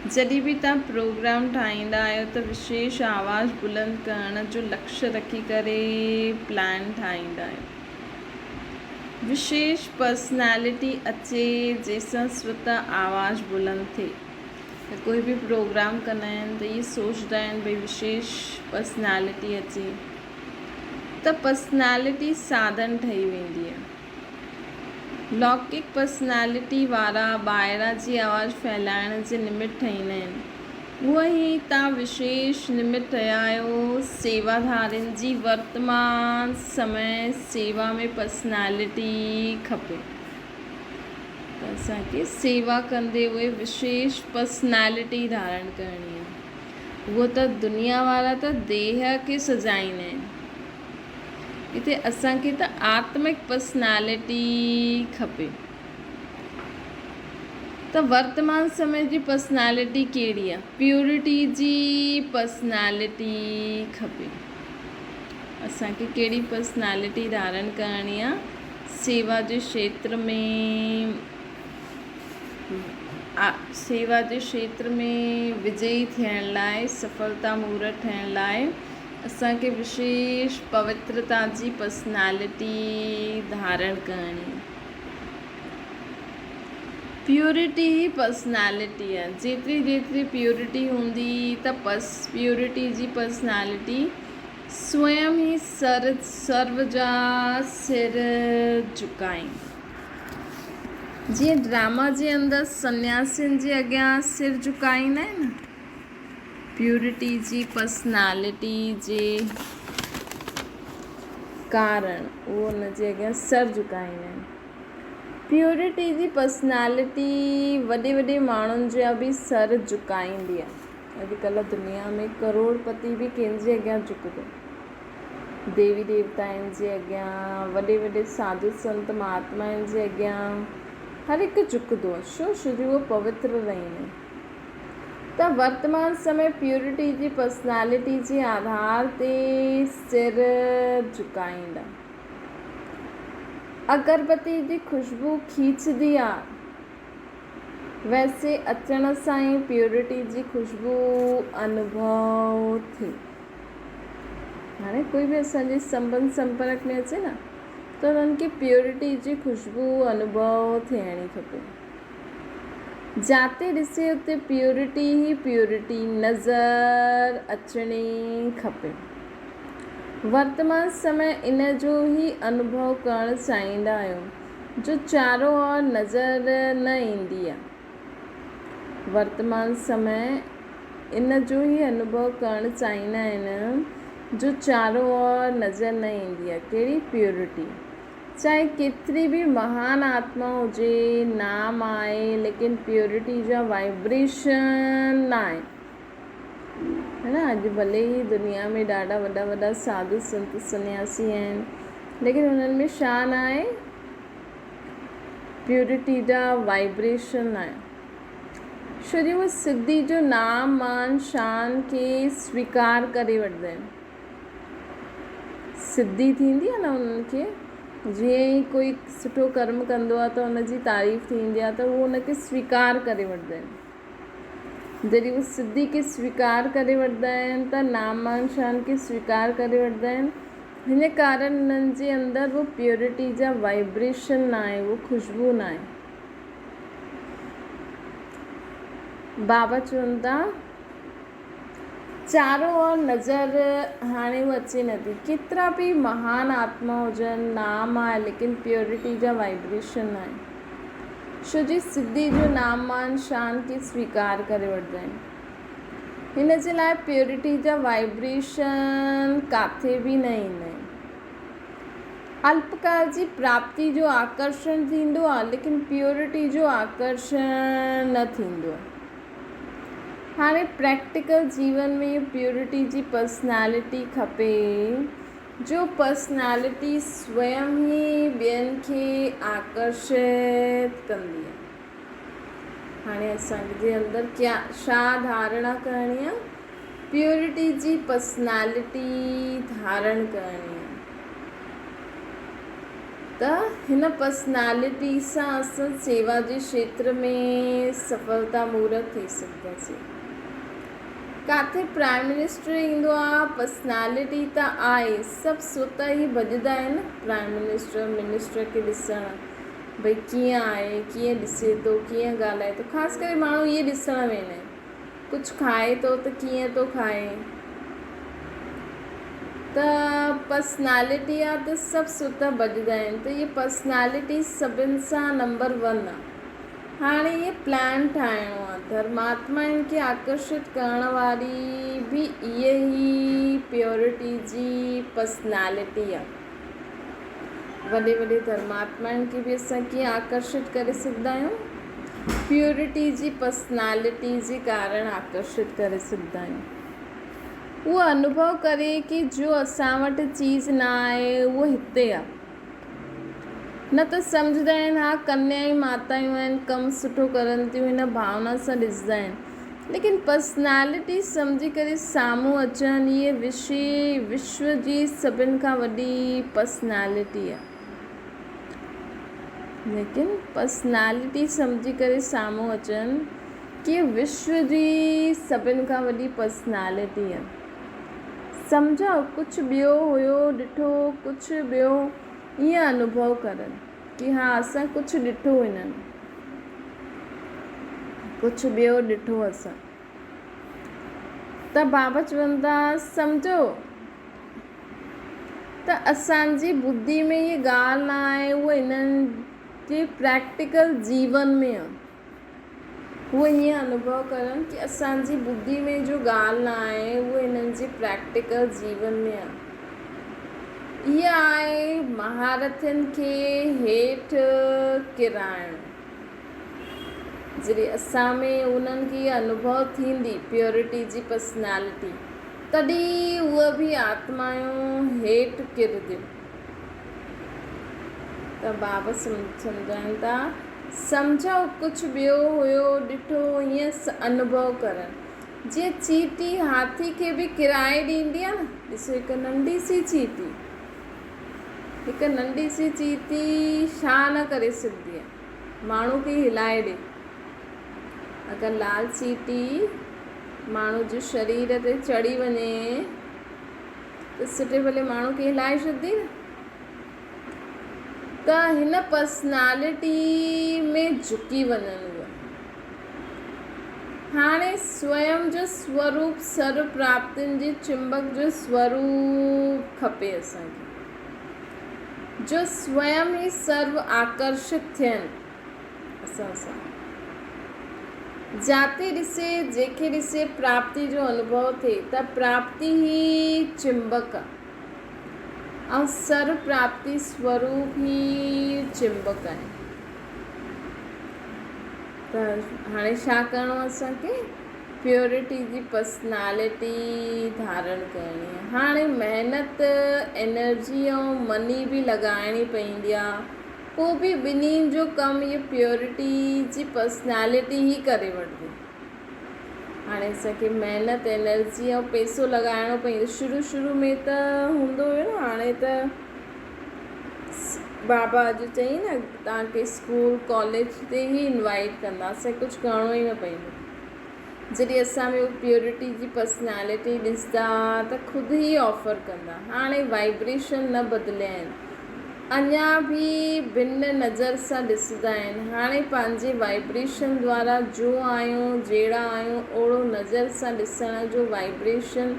जॾहिं बि तव्हां प्रोग्राम ठाहींदा आहियो त विशेष आवाज़ बुलंद करण जो लक्ष्य रखी करे प्लान ठाहींदा आहियो। विशेष पर्सनैलिटी अचे जंहिंसां स्वतः आवाज़ बुलंद थिए। त कोई बि प्रोग्राम कंदा आहिनि त इहे सोचंदा आहिनि भई विशेष पर्सनैलिटी अचे त पर्सनैलिटी साधन ठही वेंदी आहे। लौकिक पर्सनैलिटी वारा ॿाहिरां जी आवाज़ फैलाइण जे निमित्त ठहींदा आहिनि। उहा ई तव्हां विशेष निमित्त ठहिया आहियो। सेवाधारियुनि जी वर्तमान समय सेवा में पर्सनैलिटी खपे। त असांखे सेवा कंदे उहे विशेष पर्सनैलिटी धारण करणी आहे। उहो त दुनिया वारा त देह खे सजाईंदा आहिनि, हिते असांखे त आत्मिक पर्सनैलिटी खपे। त वर्तमान समय जी पर्सनैलिटी कहिड़ी आहे? प्योरिटी जी पर्सनैलिटी खपे। असांखे कहिड़ी पर्सनैलिटी धारण करणी आहे? सेवा जे क्षेत्र में विजयी थियण लाइ, सफलता मूर्त थियण लाइ असांखे विशेष पवित्रता जी पर्सनैलिटी धारण करणी आहे। प्योरिटी ही पर्सनैलिटी आहे। जेतिरी प्योरिटी हूंदी त प्योरिटी जी पर्सनैलिटी स्वयं ही सर्व जा सिर झुकाईंदी। जीअं ड्रामा जे अंदरि सन्यासियुनि जे अॻियां सिर झुकाईंदा आहिनि, प्योरिटी जी पर्सनैलिटी जे कारण उहो हुन जे अॻियां सर झुकाईंदा आहिनि। प्योरिटी जी पर्सनैलिटी वॾे माण्हुनि जा बि सर झुकाईंदी आहे। अॼुकल्ह दुनिया में करोड़पति बि कंहिंजे अॻियां झुकंदो, देवी देवताउनि जे अॻियां, वॾे साधु संत महात्माउनि जे अॻियां हर हिकु झुकंदो आहे। छोजो उहो पवित्र रहंदा आहिनि। त वर्तमान समय प्योरिटी जी पर्सनैलिटी जे आधार ते सिर झुकाईंदा। अगरबत्ती जी खुशबू खींचदी आहे, वैसे अचण सां ई प्योरिटी जी खुशबू अनुभव थी। हाणे कोई बि असांजे संबंध संपर्क में अचे न त उन्हनि खे प्योरिटी जी ख़ुशबू अनुभव थियणी खपे। जाते ॾिसे उते प्योरिटी ई प्योरिटी नज़र अचणी खपे। वर्तमान समय इन जो ई अनुभव करणु चाहींदा आहियूं जो चारों ओर नज़र न ईंदी आहे। वर्तमान समय इन जो ई अनुभव करणु चाहींदा आहिनि जो चारों ओर नज़र न ईंदी आहे। कहिड़ी? प्योरिटी। चाहे केतिरी बि महान आत्मा हुजे, नाम आहे, लेकिन प्योरिटी जा वाइब्रेशन न आहे, है न। अॼु भले ई दुनिया में ॾाढा वॾा वॾा साधु संत सन्यासी आहिनि, लेकिन उन्हनि में छा न आहे? प्योरिटी जा वाइब्रेशन न आहे। छो जो उहे सिद्धि जो नाम मान शान खे स्वीकार करे वठंदा आहिनि। सिद्धि थींदी आहे न उन्हनि खे, जीअं ई कोई सुठो कर्म कंदो आहे त हुनजी तारीफ़ थींदी आहे त उहो हुनखे स्वीकार करे वठंदा आहिनि। जॾहिं उहे सिद्धि खे स्वीकार करे वठंदा आहिनि त नाम मान शान खे स्वीकार करे वठंदा आहिनि। हिन कारण उन्हनि जे अंदरि वो प्योरिटी जा वाइब्रेशन न आहे, वो ख़ुशबू न आहे। बाबा चवनि था चारों ओर नज़र हाणे उहा अचे नथी। केतिरा बि महान आत्मा हुजनि, नाम आहे, लेकिन प्योरिटी जा वाइब्रेशन न आहे। छो जी सिद्धि जो नाम मान शान खे स्वीकार करे वठंदा आहिनि। हिन जे लाइ प्योरिटी जा वाइब्रेशन किथे बि न ईंदा आहिनि। अल्पकाल जी प्राप्ति जो आकर्षण थींदो आहे, लेकिन प्योरिटी जो आकर्षण न थींदो आहे। हाणे प्रैक्टिकल जीवन में प्योरिटी जी पर्सनैलिटी खपे, जो पर्सनैलिटी स्वयं ई ॿियनि खे आकर्षित कंदी आहे। हाणे असांजे अंदरि छा धारणा करणी आहे? प्योरिटी जी पर्सनैलिटी धारण करणी आहे। त हिन पर्सनैलिटी सां असां सेवा जे क्षेत्र में सफलता मूर्त थी सघंदासीं। किथे प्राइम मिनिस्टर ईंदो आहे, पर्सनैलिटी त आहे, सभु स्वतः ई भॼंदा आहिनि प्राइम मिनिस्टर खे ॾिसणु, भई कीअं आहे, कीअं ॾिसे थो, कीअं ॻाल्हाए थो। ख़ासि करे माण्हू इहे ॾिसणु वेंदा आहिनि। कुझु खाए थो त कीअं थो खाए, त पर्सनैलिटी आहे त सभु स्वतः भॼंदा आहिनि। त इहे पर्सनैलिटी सभिनि सां नंबर 1 आहे। हाणे इहे प्लान ठाहिणो आहे। धर्मात्माउनि खे आकर्षित करण वारी बि इहे ई प्योरिटी जी पर्सनैलिटी आहे। वॾे वॾे धर्मात्माउनि खे बि असां कीअं आकर्षित करे सघंदा आहियूं? प्योरिटी जी पर्सनैलिटी जे कारण आकर्षित करे सघंदा आहियूं। उहो अनुभव करे कि जो असां वटि चीज़ न आहे उहो हिते आहे। न त सम्झंदा आहिनि हा कन्या ई माताऊं आहिनि, कमु सुठो करनि थियूं, हिन भावना सां ॾिसंदा आहिनि। लेकिन पर्सनैलिटी सम्झी करे साम्हूं अचनि, इहे विश्व जी सभिनि खां वॾी पर्सनैलिटी आहे। लेकिन पर्सनैलिटी सम्झी करे साम्हूं अचनि कि विश्व जी सभिनि खां वॾी पर्सनैलिटी आहे। सम्झो कुझु ॿियो हुयो, ॾिठो कुझु ॿियो, ईअं अनुभव करनि कि हा असां कुझु ॾिठो, हिननि कुझु ॿियो ॾिठो असां। त बाबा चवनि था सम्झो त असांजी बुद्धि में इहा ॻाल्हि न आहे, उहा हिननि जे प्रैक्टिकल जीवन में आहे। उहे हीअं अनुभव करनि कि असांजी बुद्धि में जो ॻाल्हि न आहे उहा हिननि जे प्रैक्टिकल जीवन में आहे। इहा आहे महारथियुनि खे हेठि किराइणु। जॾहिं असां में उन्हनि खे अनुभव थींदी प्योरिटी जी पर्सनैलिटी, तॾहिं उहे बि आत्माऊं हेठि किरंदियूं। त बाबा सम्झाइनि था सम्झो कुझु ॿियो हुयो, ॾिठो, हीअं अनुभव करनि। जीअं चीटी हाथी खे बि किराए ॾींदी आहे न। ॾिसो हिकु नंढी सी चीटी, हिकु नंढी सी चीटी छा न करे सघंदी आहे? माण्हू खे हिलाए ॾे। अगरि लाल चीटी माण्हू जे शरीर ते चढ़ी वञे त सुटेबल माण्हू खे हिलाए छॾंदी न। त हिन पर्सनालिटी में झुकी वञनि उहा। हाणे स्वयं जो स्वरूप सर्व प्राप्तियुनि जी चुंबक जो स्वरूप खपे असांखे, जो स्वयं ई सर्व आकर्षित थियनि असां सां। जाते ॾिसे जंहिंखे ॾिसे प्राप्ति जो अनुभव थिए त प्राप्ति ई चुंबक आहे ऐं सर्व प्राप्ति स्वरूप ई चुंबक आहे। त हाणे छा करिणो आहे असांखे? प्योरिटी जी पर्सनालिटी धारण करणी आहे। हाणे महिनत एनर्जी ऐं मनी बि लॻाइणी पवंदी आहे, पोइ बि ॿिन्हिनि जो कमु इहे प्योरिटी जी पर्सनालिटी ई करे वठंदी। हाणे असांखे महिनत एनर्जी ऐं पैसो लॻाइणो पवंदो। शुरू में त हूंदो हुयो न, हाणे त बाबा अॼु चई न तव्हांखे स्कूल कॉलेज ते ई इनवाइट कंदा, असांखे कुझु करिणो ई न पवंदो। जॾहिं असां में प्योरिटी जी पर्सनालिटी ॾिसंदा त ख़ुदि ई ऑफर कंदा। हाणे वाइब्रेशन न बदिलिया आहिनि, अञा बि भिन्न नज़र सां ॾिसंदा आहिनि। हाणे पंहिंजे वाइब्रेशन द्वारा जो आहियूं जहिड़ा आहियूं ओड़ो नज़र सां ॾिसण जो वाइब्रेशन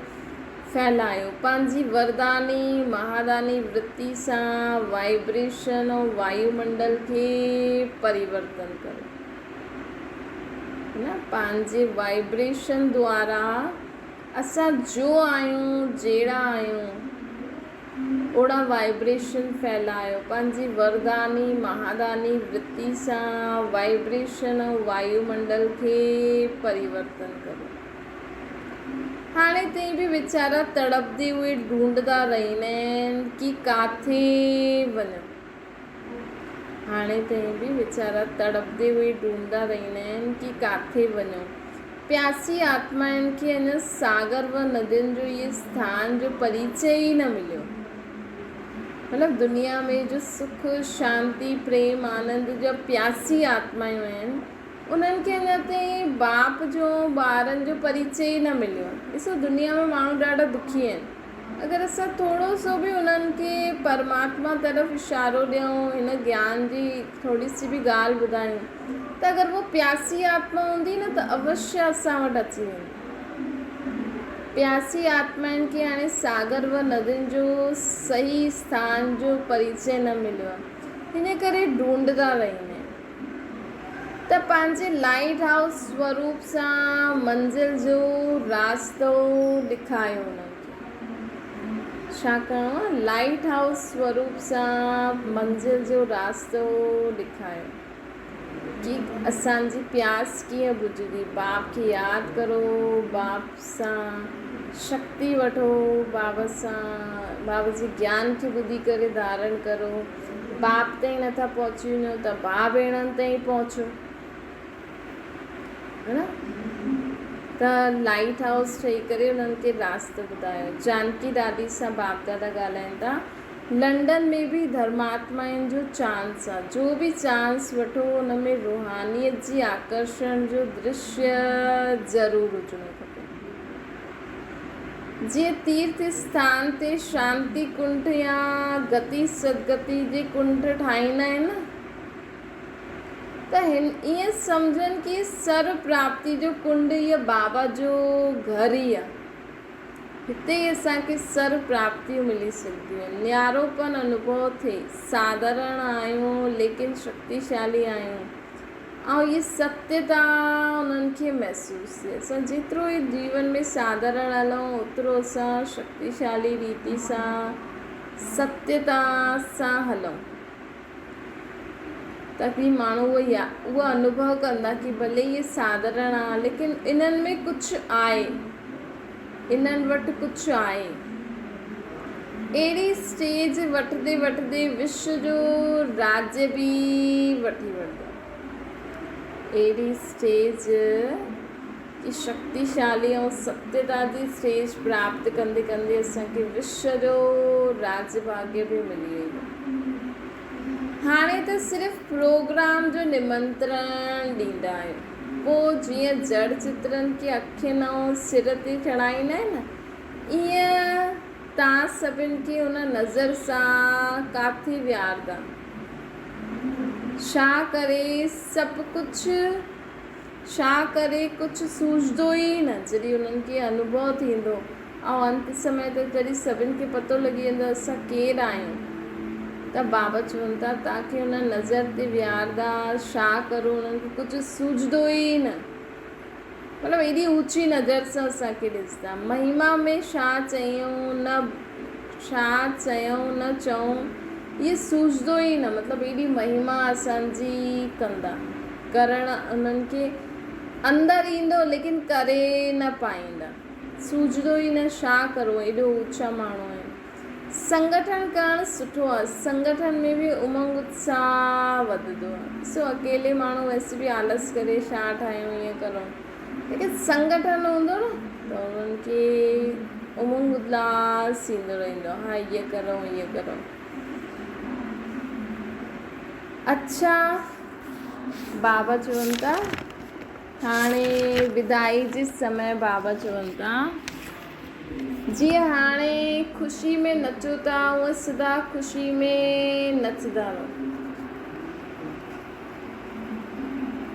फैलायो। पंहिंजी वरदानी महादानी वृत्ति सां वाइब्रेशन ऐं वायुमंडल खे परिवर्तन करो न। पंहिंजे वाइब्रेशन द्वारा असां जो आहियूं जहिड़ा आहियूं ओड़ा वाइब्रेशन फैलायो। पंहिंजी वरदानी महादानी वृत्ति सां वाइब्रेशन ऐं वायुमंडल खे परिवर्तन करो। हाणे ताईं बि वीचारा तड़पदे हुए ढूंढदा रहंदा आहिनि कि काथे वञूं। हाणे ताईं बि वीचारा तड़पदे हुए ढूंढदा रहंदा आहिनि कि काथे वञूं। प्यासी आत्माउनि खे अञा सागर व नदियुनि जो इहे स्थान जो परिचय ई न मिलियो। मतिलबु दुनिया में जो सुख शांति प्रेम आनंद जो प्यासी आत्मायूं आहिनि उन्हनि खे अञा ताईं बाप जो ॿारनि जो परिचय ई न मिलियो। ॾिसो दुनिया में माण्हू ॾाढा दुखी आहिनि। अगरि असां थोरो सो बि उन्हनि खे परमात्मा तरफ़ इशारो ॾियूं, हिन ज्ञान जी थोरी सी बि ॻाल्हि ॿुधायूं, त अगरि वो प्यासी आत्मा हूंदी न त अवश्य असां वटि अची वेंदी। प्यासी आत्माउनि खे हाणे सागर व नदियुनि जो सही स्थान जो परिचय न मिलियो आहे, हिन करे ढूंढदा रहंदा आहिनि। त पंहिंजे लाइट हाउस स्वरूप सां मंज़िल जो रास्तो ॾेखारियो उन्हनि खे। छा करिणो आहे? लाइट हाउस स्वरूप सां मंज़िल जो रास्तो ॾेखारियो कि असांजी प्यास कीअं बुझंदी। बाप खे यादि करो, बाप सां शक्ति वठो, बाबा सां बाबा जी ज्ञान खे ॿुधी करे धारण करो। बाप ताईं नथा पहुची वञो त भाउ भेणनि ताईं पहुचो, है न। त लाइट हाउस ठही करे उन्हनि खे रास्तो ॿुधायो। जानकी ॾाॾी सां बाप दादा ॻाल्हाइनि था। लंडन में बि धर्मात्माउनि जो चांस आहे। जो बि चांस वठो उन में रूहानियत जी आकर्षण जो दृश्य ज़रूरु हुजणो खपे। जीअं तीर्थ स्थान ते शांति कुंड या गति सदगति जे कुंड ठाहींदा आहिनि न, त ईअं सम्झनि कि सर्व प्राप्ति जो कुंड इहा बाबा जो घर ई आहे। हिते ई असांखे सर्व प्राप्तियूं मिली सघंदियूं आहिनि। न्यारोपन अनुभव थिए, साधारण आहियूं लेकिन शक्तिशाली आहियूं ऐं इहा सत्यता उन्हनि खे महसूसु थिए। असां जेतिरो ई जीवन में साधारण हलूं ओतिरो असां शक्तिशाली रीति सां सत्यता सां हलूं, ताकि माण्हू उहो अनुभव कंदा कि भले इहे साधारण आहे लेकिन इन्हनि में कुझु आहे, इन्हनि वटि कुझु आहे। अहिड़ी स्टेज वठंदे वठंदे विश्व जो राज्य बि वठी वठंदो। अहिड़ी स्टेज की शक्तिशाली ऐं सत्यता जी स्टेज प्राप्त कंदे कंदे असांखे विश्व जो राज्य भाग्य बि मिली वेंदो। हाणे त सिर्फ़ु प्रोग्राम जो निमंत्रण ॾींदा आहियूं। पोइ जीअं जड़ चित्रनि खे अखियुनि ऐं सिर ते चढ़ाईंदा आहिनि न, ईअं तव्हां सभिनि खे उन नज़र सां काथे विहारंदा, छा करे सभु कुझु, छा करे कुझु सूझंदो ई न। जॾहिं उन्हनि खे अनुभव थींदो ऐं अंत समय ते जॾहिं सभिनि खे पतो लॻी वेंदो असां केरु आहियूं, त बाबा चवनि था तव्हांखे उन नज़र ते विहारंदा, छा करो उन्हनि खे कुझु सूझंदो ई न। मतिलबु एॾी ऊची नज़र सां असांखे ॾिसंदा। महिमा में छा चयूं न, छा चयूं न चऊं इहे सूझंदो ई न। मतिलबु एॾी महिमा असांजी कंदा, करणु उन्हनि खे अंदरि ईंदो लेकिन करे न पाईंदा, सूझंदो ई न छा करो, एॾो ऊचा माण्हू आहिनि। संगठन करणु सुठो आहे, संगठन में बि उमंग उत्साह वधंदो आहे। ॾिसो अकेले माण्हू वैसे बि आलस करे छा ठाहियूं ईअं करूं, लेकिन संगठन हूंदो न त उन्हनि खे उमंग उल्लास ईंदो रहंदो, हा ईअं करूं ईअं करूं। अच्छा, बाबा चवनि था हाणे विदाई जे समय बाबा चवनि था जीअं हाणे ख़ुशी में नचो था उहा सदा ख़ुशी में नचंदा रहो।